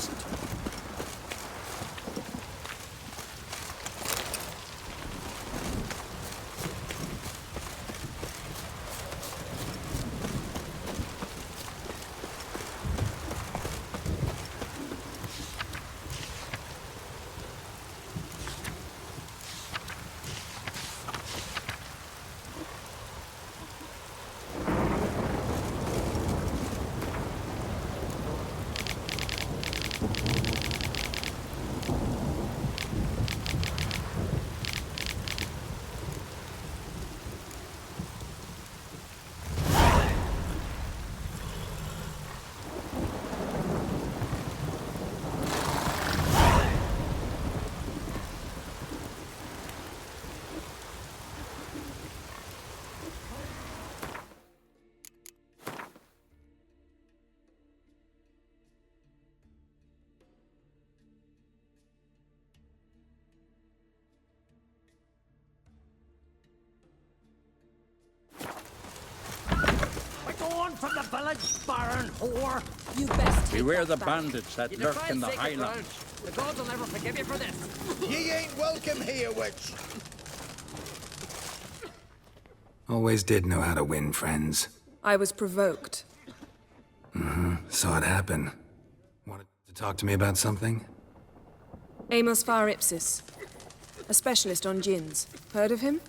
best. From the village, Baron whore! You best take Beware that the back. bandits that You lurk defied in the sacred highlands. ground. The gods will never forgive you for this. Ye ain't welcome here, witch. Always did know how to win friends. I was provoked. Saw it happen. Wanted to talk to me about something? Amos Far Ipsis, a specialist on djinns. Heard of him?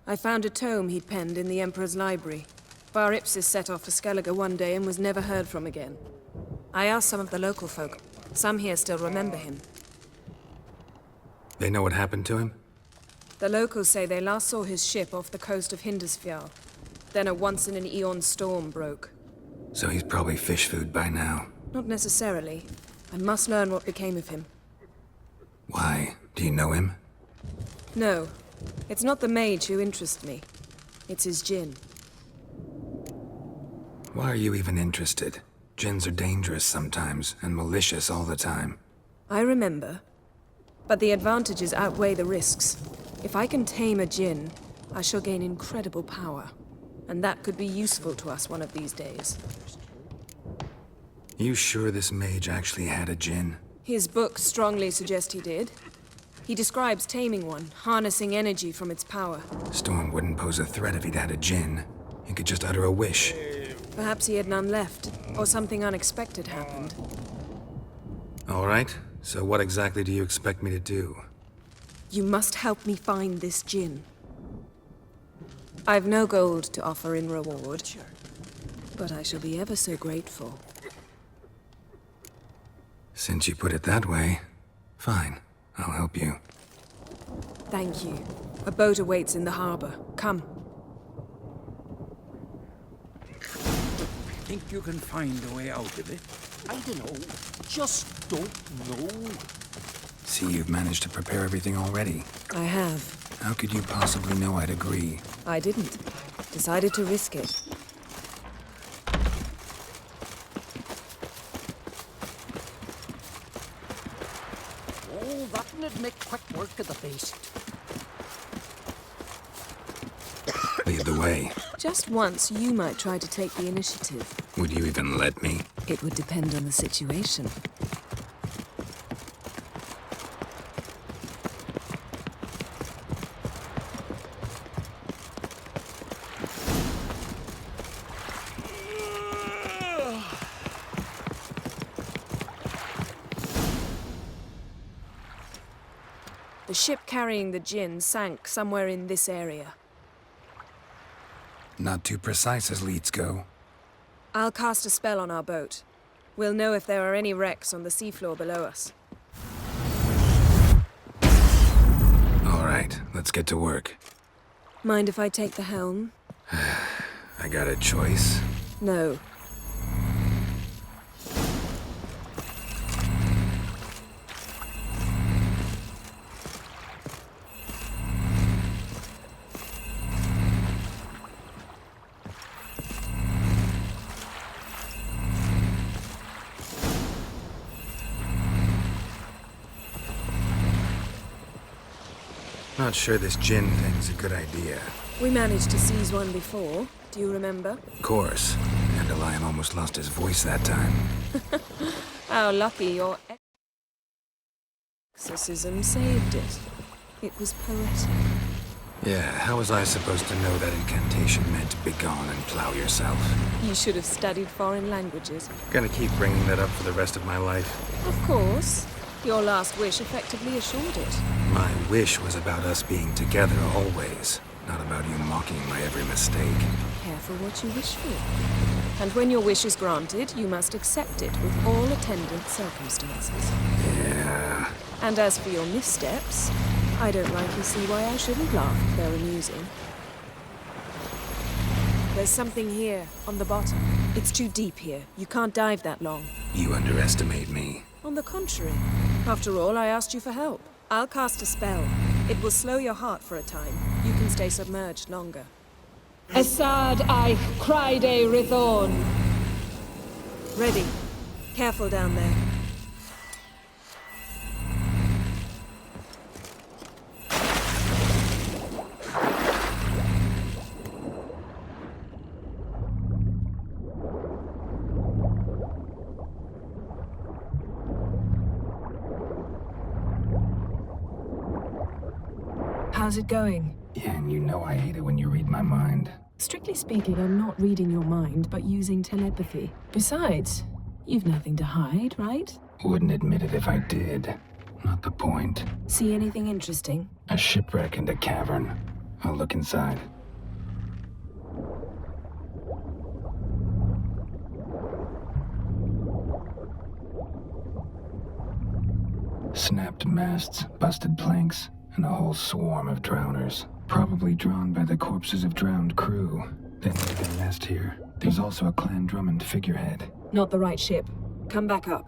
I found a tome he'd penned in the Emperor's library. Far Ipsis set off for Skellige one day and was never heard from again. I asked some of the local folk. Some here still remember him. They know what happened to him? The locals say they last saw his ship off the coast of Hindisfjall. Then a once-in-an-eon storm broke. So he's probably fish food by now. Not necessarily. I must learn what became of him. Why? Do you know him? No. It's not the mage who interests me. It's his djinn. Why are you even interested? Djinns are dangerous sometimes, and malicious all the time. I remember. But the advantages outweigh the risks. If I can tame a djinn, I shall gain incredible power. And that could be useful to us one of these days. You sure this mage actually had a djinn? His books strongly suggest he did. He describes taming one, harnessing energy from its power. Storm wouldn't pose a threat if he'd had a djinn. He could just utter a wish. Perhaps he had none left, or something unexpected happened. All right, so what exactly do you expect me to do? You must help me find this djinn. I've no gold to offer in reward, but I shall be ever so grateful. Since you put it that way, fine. I'll help you. Thank you. A boat awaits in the harbor. Come. Think you can find a way out of it? I don't know. Just don't know. See, you've managed to prepare everything already. I have. How could you possibly know I'd agree? I didn't. Decided to risk it. Oh, that'd make quick work of the beast. Lead the way. Just once, you might try to take the initiative. Would you even let me? It would depend on the situation. The ship carrying the djinn sank somewhere in this area. Not too precise as leads go. I'll cast a spell on our boat. We'll know if there are any wrecks on the seafloor below us. All right, let's get to work. Mind if I take the helm? I got a choice. No. Not sure this djinn thing's a good idea. We managed to seize one before. Do you remember? Of course. Dandelion almost lost his voice that time. How lucky your Exorcism saved it. It was poetic. Yeah, how was I supposed to know that incantation meant begone and plow yourself? You should have studied foreign languages. Gonna keep bringing that up for the rest of my life. Of course. Your last wish effectively assured it. My wish was about us being together always, not about you mocking my every mistake. Careful what you wish for. And when your wish is granted, you must accept it with all attendant circumstances. Yeah. And as for your missteps, I don't rightly see why I shouldn't laugh if they're amusing. There's something here, on the bottom. It's too deep here. You can't dive that long. You underestimate me. On the contrary. After all, I asked you for help. I'll cast a spell. It will slow your heart for a time. You can stay submerged longer. Esad Eich Cryde Rithorn. Ready. Careful down there. How's it going? Yeah, and you know I hate it when you read my mind. Strictly speaking, I'm not reading your mind, but using telepathy. Besides, you've nothing to hide, right? Wouldn't admit it if I did. Not the point. See anything interesting? A shipwreck and a cavern. I'll look inside. Snapped masts, busted planks, and a whole swarm of drowners. Probably drawn by the corpses of drowned crew. They made their nest here. There's also a Clan Drummond figurehead. Not the right ship. Come back up.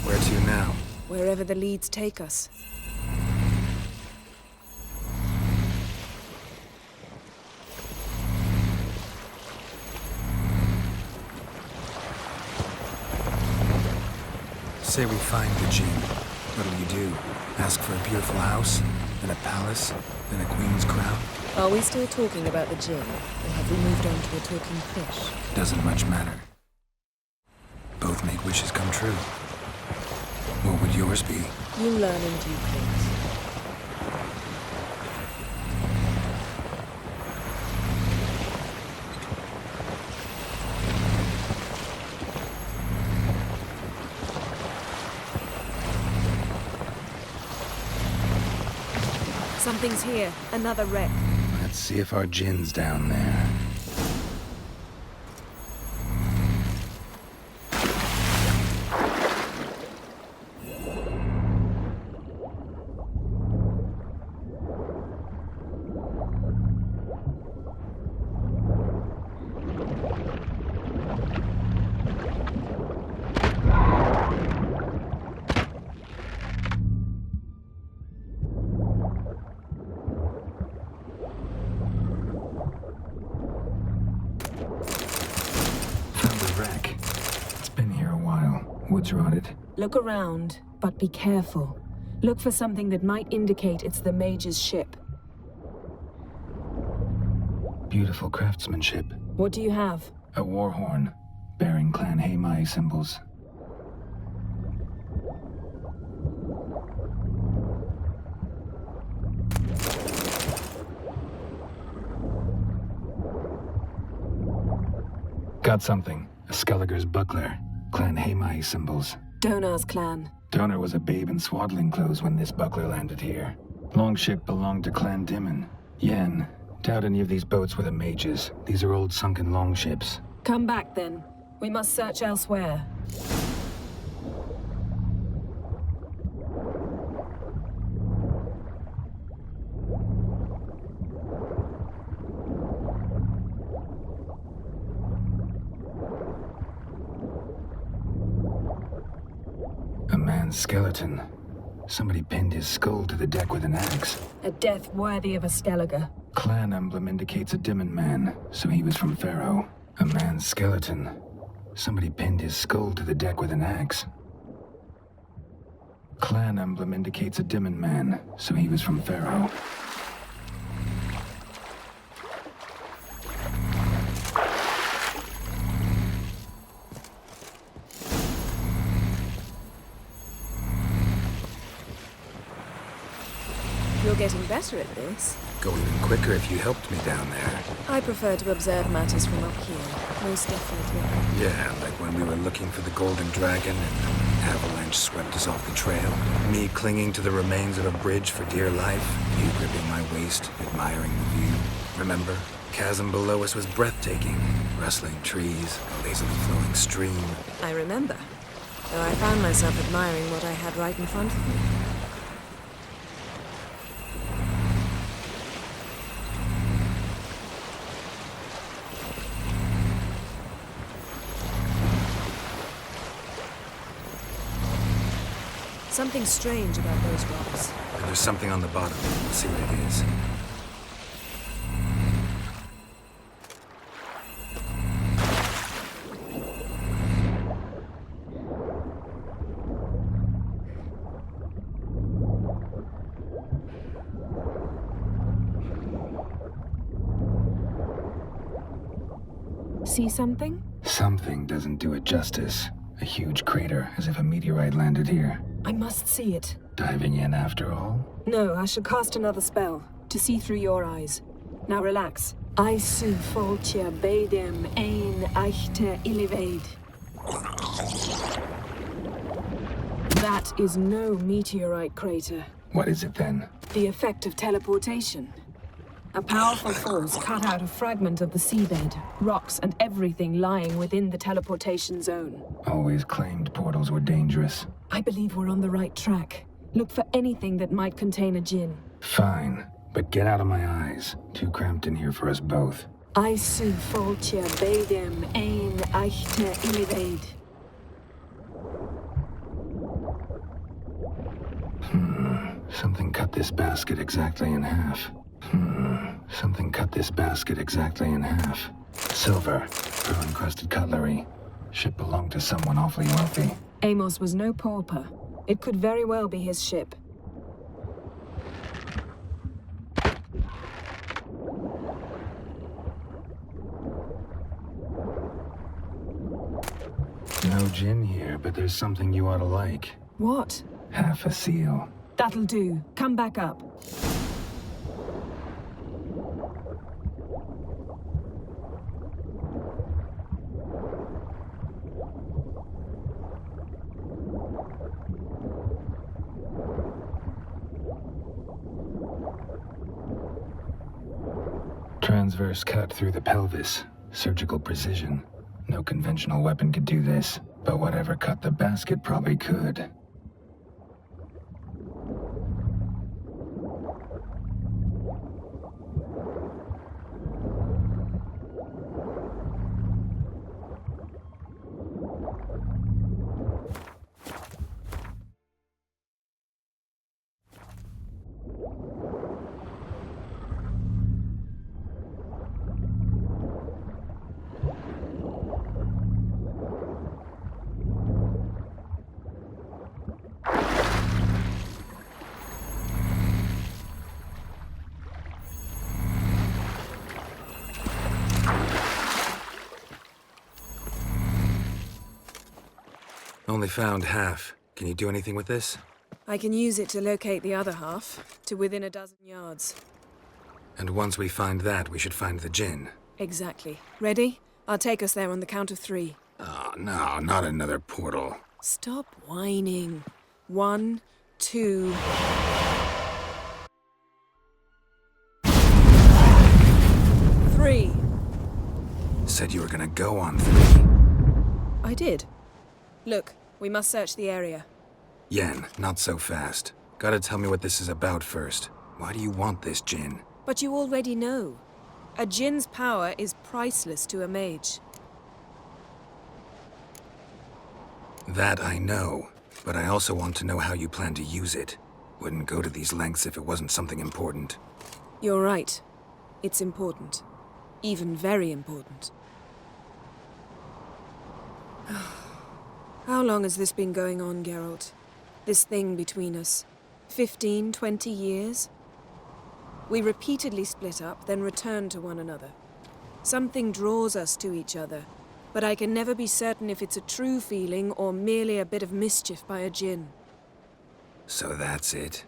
Where to now? Wherever the leads take us. Say we find the Jinn. What'll you do? Ask for a beautiful house? Then a palace? Then a queen's crown? Are we still talking about the Jinn? Or have we moved on to a talking fish? Doesn't much matter. Both make wishes come true. What would yours be? You learn in due course. Something's here. Another wreck. Let's see if our Jinn's down there. Woods rotted. Look around, but be careful. Look for something that might indicate it's the Mage's ship. Beautiful craftsmanship. What do you have? A war horn. bearing Clan Heimai symbols. Got something. A Skelliger's buckler. Clan Heimai symbols. Donar's clan. Donar was a babe in swaddling clothes when this buckler landed here. Longship belonged to Clan Dimon. Yen, doubt any of these boats were the mages. These are old sunken longships. Come back then. We must search elsewhere. A man's skeleton. Somebody pinned his skull to the deck with an axe. A death worthy of a Skelliger. Clan emblem indicates a Dimon man, so he was from Pharaoh. A man's skeleton. Somebody pinned his skull to the deck with an axe. Clan emblem indicates a Dimon man, so he was from Pharaoh. You're getting better at this. Go even quicker if you helped me down there. I prefer to observe matters from up here, most definitely. Yeah, like when we were looking for the Golden Dragon and an avalanche swept us off the trail. Me clinging to the remains of a bridge for dear life. You gripping my waist, admiring the view. Remember? Chasm below us was breathtaking. Rustling trees, a lazily flowing stream. I remember, though I found myself admiring what I had right in front of me. Something strange about those rocks. And there's something on the bottom. We'll see what it is. See something? Something doesn't do it justice. A huge crater, as if a meteorite landed here. I must see it. Diving in after all? No, I shall cast another spell, to see through your eyes. Now relax. Aisu foltia beidem ein eichte illiveid. That is no meteorite crater. What is it then? The effect of teleportation. A powerful force cut out a fragment of the seabed, rocks and everything lying within the teleportation zone. Always claimed portals were dangerous. I believe we're on the right track. Look for anything that might contain a djinn. Fine, but get out of my eyes. Too cramped in here for us both. Aisu foltia beidem ein eichte illiveid. Something cut this basket exactly in half. Something cut this basket exactly in half. Silver, pearl-encrusted cutlery. Ship belonged to someone awfully wealthy. Amos was no pauper. It could very well be his ship. No gin here, but there's something you ought to like. What? Half a seal. That'll do. Come back up. Transverse cut through the pelvis. Surgical precision. No conventional weapon could do this, but whatever cut the basket probably could. Only found half. Can you do anything with this? I can use it to locate the other half, to within a dozen yards. And once we find that, we should find the Jinn. Exactly. Ready? I'll take us there on the count of 3. Oh, no, not another portal. Stop whining. 1, 2... Three. Said you were gonna go on 3. I did. Look, we must search the area. Yen, not so fast. Gotta tell me what this is about first. Why do you want this Jinn? But you already know. A Jinn's power is priceless to a mage. That I know, but I also want to know how you plan to use it. Wouldn't go to these lengths if it wasn't something important. You're right. It's important. Even very important. How long has this been going on, Geralt? This thing between us? 15, 20 years? We repeatedly split up, then returned to one another. Something draws us to each other, but I can never be certain if it's a true feeling or merely a bit of mischief by a Jinn. So that's it?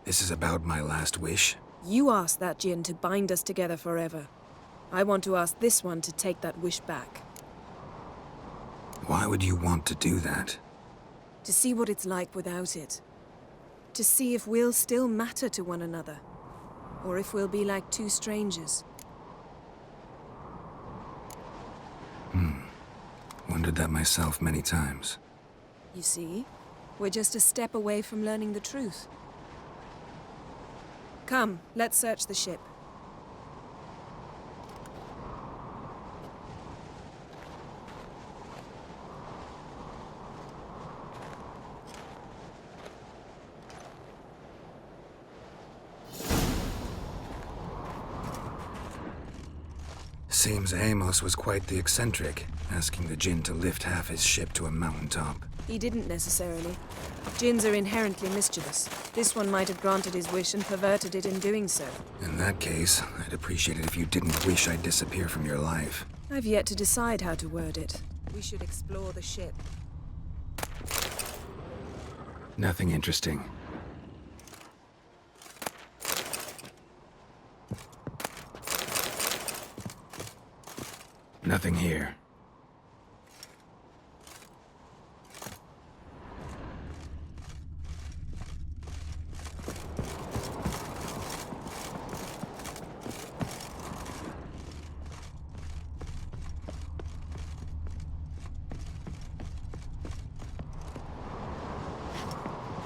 This is about my last wish? You asked that Jinn to bind us together forever. I want to ask this one to take that wish back. Why would you want to do that? To see what it's like without it. To see if we'll still matter to one another. Or if we'll be like two strangers. Wondered that myself many times. You see? We're just a step away from learning the truth. Come, let's search the ship. Seems Amos was quite the eccentric, asking the Jinn to lift half his ship to a mountaintop. He didn't necessarily. Jinns are inherently mischievous. This one might have granted his wish and perverted it in doing so. In that case, I'd appreciate it if you didn't wish I'd disappear from your life. I've yet to decide how to word it. We should explore the ship. Nothing interesting. Nothing here.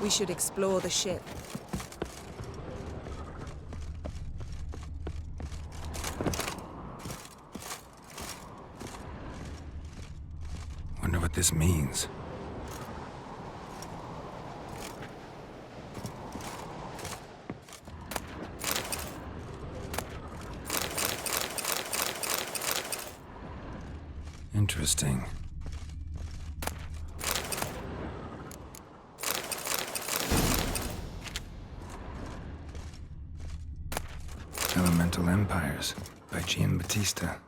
We should explore the ship. Wonder what this means. Interesting. Elemental Empires by Giambattista.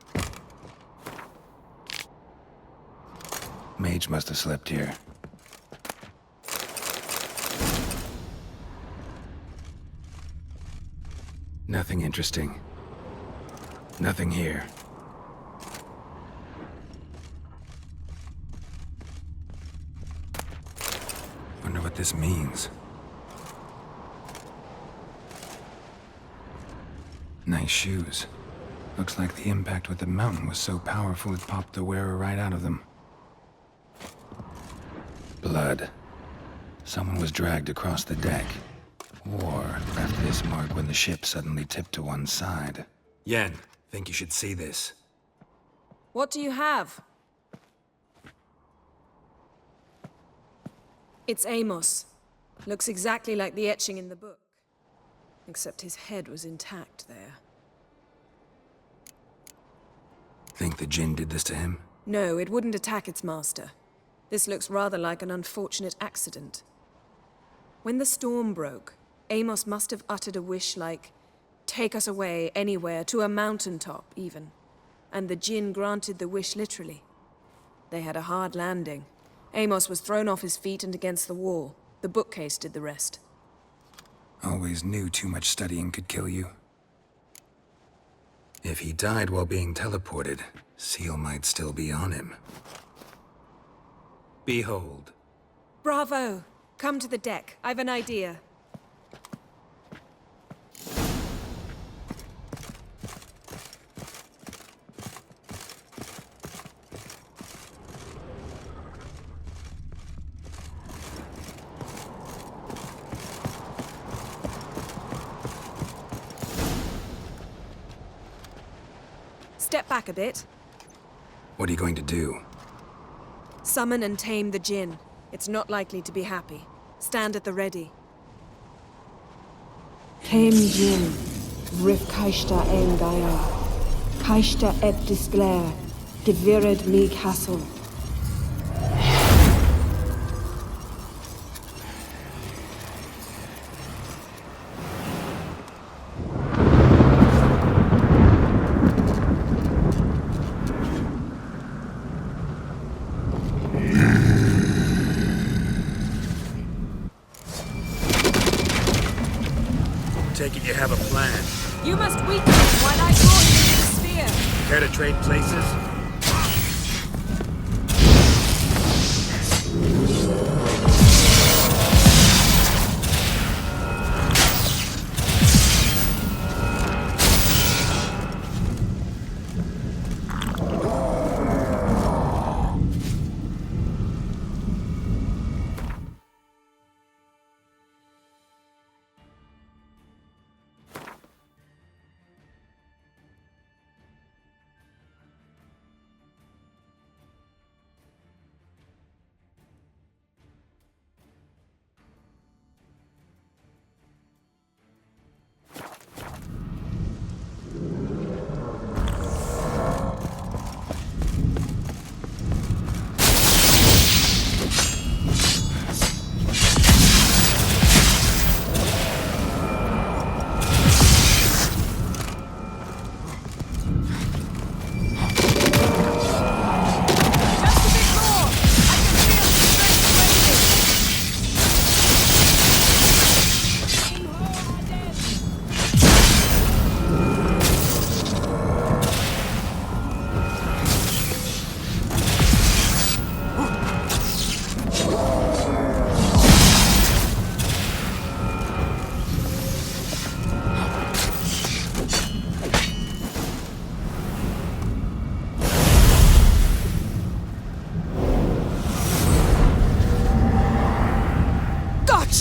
Mage must have slept here. Nothing interesting. Nothing here. Wonder what this means. Nice shoes. Looks like the impact with the mountain was so powerful it popped the wearer right out of them. Blood. Someone was dragged across the deck. Or left this mark when the ship suddenly tipped to one side. Yen, think you should see this. What do you have? It's Amos. Looks exactly like the etching in the book. Except his head was intact there. Think the Jinn did this to him? No, it wouldn't attack its master. This looks rather like an unfortunate accident. When the storm broke, Amos must have uttered a wish like, "Take us away, anywhere, to a mountaintop, even." And the Jinn granted the wish literally. They had a hard landing, Amos was thrown off his feet and against the wall. The bookcase did the rest. Always knew too much studying could kill you. If he died while being teleported, Seal might still be on him. Behold. Bravo! Come to the deck. I've an idea. Step back a bit. What are you going to do? Summon and tame the Jinn. It's not likely to be happy. Stand at the ready. Tame Jinn, Rif Kaishta Engaya, Kaishta et Disglair, Gevired Mig Hassel. Take it you have a plan. You must weaken him while I draw him into the sphere. Care to trade places?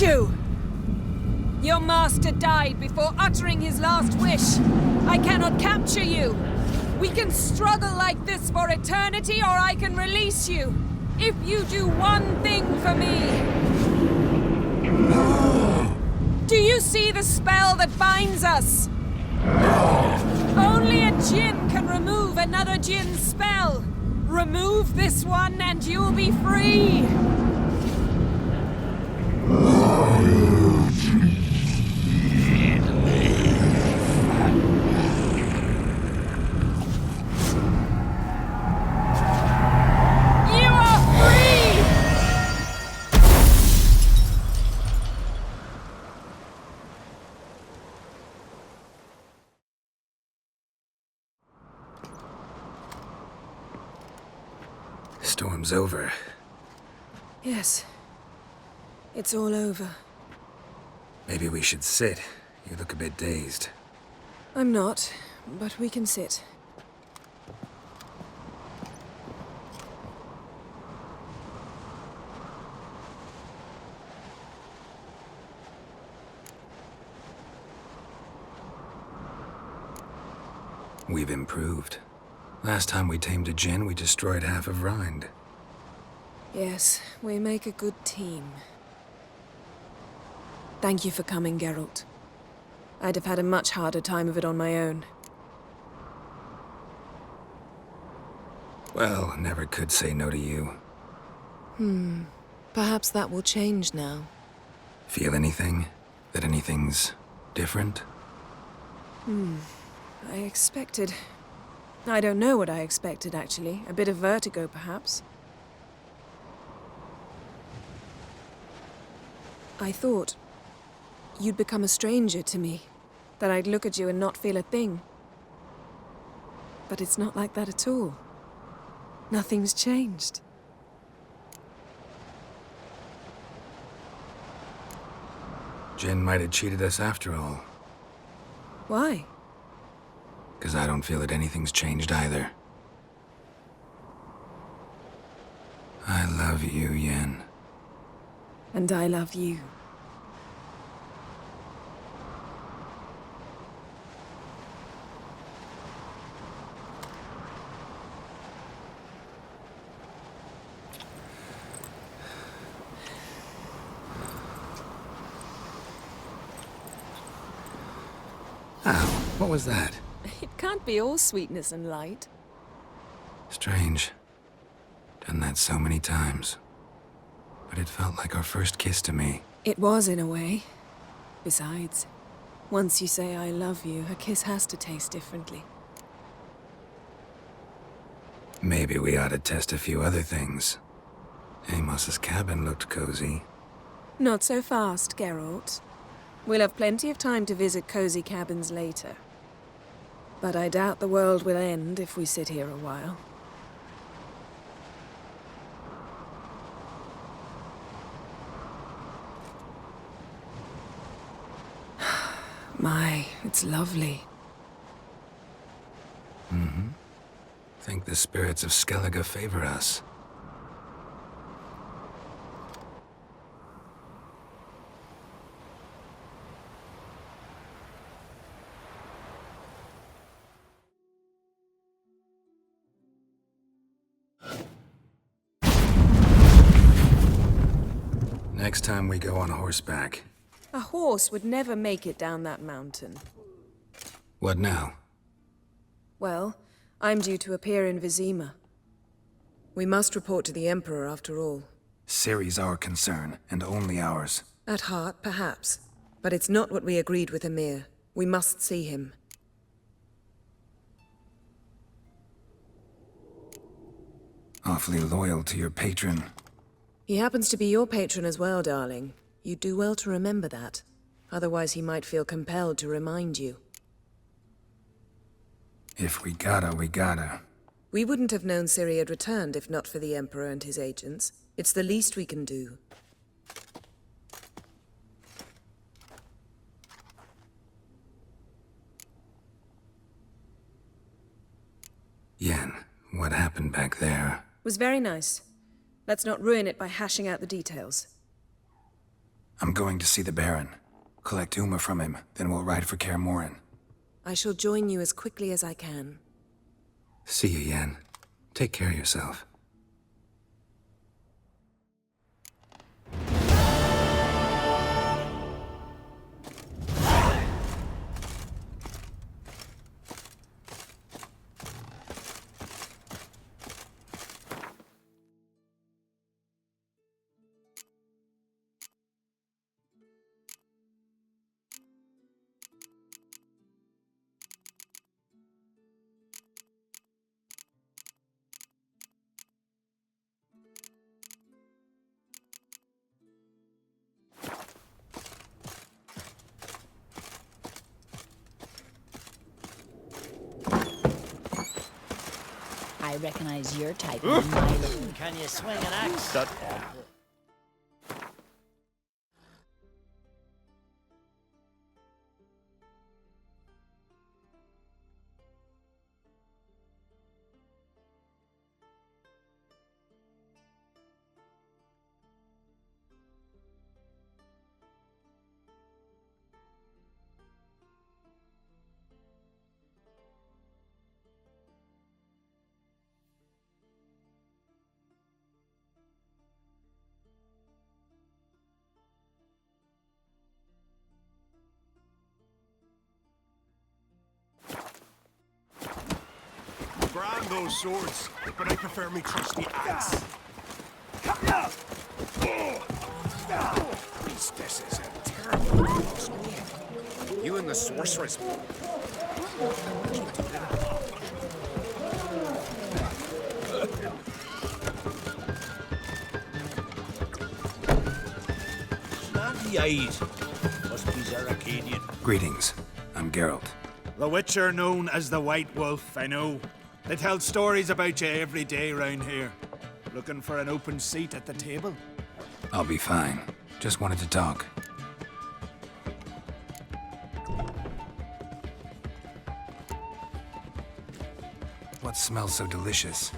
You! Your master died before uttering his last wish. I cannot capture you. We can struggle like this for eternity, or I can release you. If you do one thing for me. Do you see the spell that binds us? Only a Jinn can remove another Jinn's spell. Remove this one and you'll be free. Storm's over. Yes. It's all over. Maybe we should sit. You look a bit dazed. I'm not, but we can sit. We've improved. Last time we tamed a Jinn, we destroyed half of Rind. Yes, we make a good team. Thank you for coming, Geralt. I'd have had a much harder time of it on my own. Well, never could say no to you. Perhaps that will change now. Feel anything? That anything's different? I expected... I don't know what I expected, actually. A bit of vertigo, perhaps. I thought you'd become a stranger to me, that I'd look at you and not feel a thing. But it's not like that at all. Nothing's changed. Jin might have cheated us after all. Why? Because I don't feel that anything's changed either. I love you, Yen. And I love you. Ow, what was that? It can't be all sweetness and light. Strange. Done that so many times. But it felt like our first kiss to me. It was, in a way. Besides, once you say I love you, a kiss has to taste differently. Maybe we ought to test a few other things. Amos's cabin looked cozy. Not so fast, Geralt. We'll have plenty of time to visit cozy cabins later. But I doubt the world will end if we sit here a while. My, it's lovely. Think the spirits of Skellige favor us. Next time we go on horseback. A horse would never make it down that mountain. What now? Well, I'm due to appear in Vizima. We must report to the Emperor after all. Ciri's our concern, and only ours. At heart, perhaps. But it's not what we agreed with Emir. We must see him. Awfully loyal to your patron. He happens to be your patron as well, darling. You'd do well to remember that. Otherwise he might feel compelled to remind you. If we gotta, we gotta. We wouldn't have known Ciri had returned if not for the Emperor and his agents. It's the least we can do. Yen, what happened back there? Was very nice. Let's not ruin it by hashing out the details. I'm going to see the Baron. Collect Uma from him, then we'll ride for Kaer Morhen. I shall join you as quickly as I can. See you, Yen. Take care of yourself. I recognize your type in my look. Can you swing an axe? Grind those swords, but I prefer me trusty axe. Priestess is a terrible close me. You and the sorceress. beady eyes. Must be Zaracadian. Greetings. I'm Geralt. The Witcher known as the White Wolf, I know. They tell stories about you every day round here. Looking for an open seat at the table? I'll be fine. Just wanted to talk. What smells so delicious?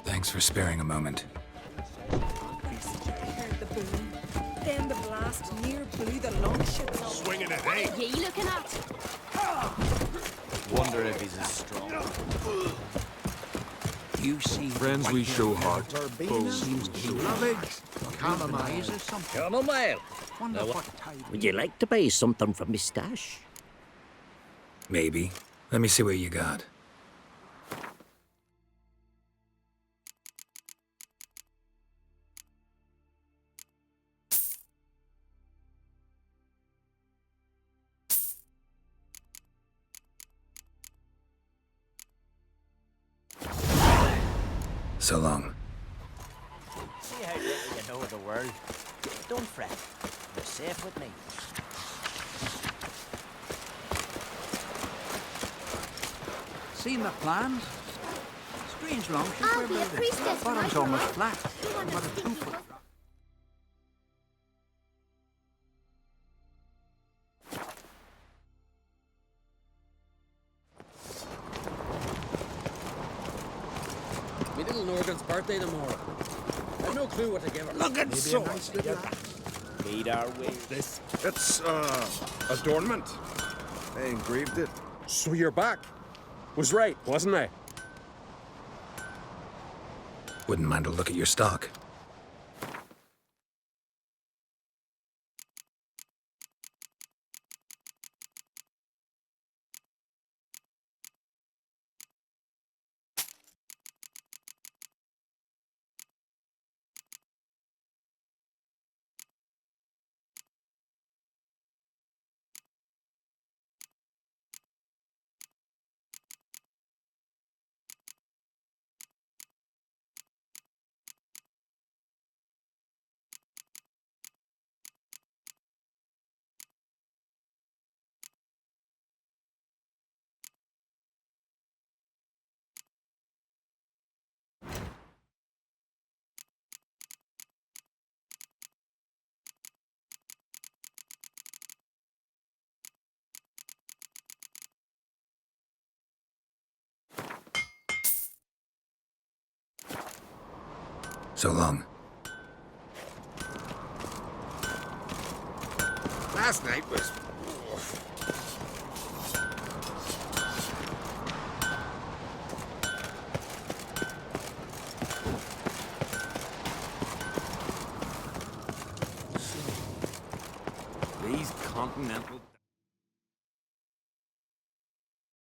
Thanks for sparing a moment. I heard the boom. Then the blast near blew the longships off. Swinging it, What eh? are you looking at? Wonder if he's as strong. You see Friends we show heart, foes Seems we show Lovage, chamomile or something. Chamomile. Wonder Now, what type. would you like to buy something from me stash? Maybe. Let me see what you got. So long. See how little you know of the world. Don't fret. You're safe with me. Seen the plans? Strange longship I'll we're be a building. priestess when I Bottom's grow almost up. flat. You want About to a speak 2 to foot. us? Me little Norgan's birthday tomorrow. I've no clue what to give her. Looking so Made our way. This. It's, adornment. I engraved it. So you're back. Was right, wasn't I? Wouldn't mind a look at your stock. So long. Last night was. These continental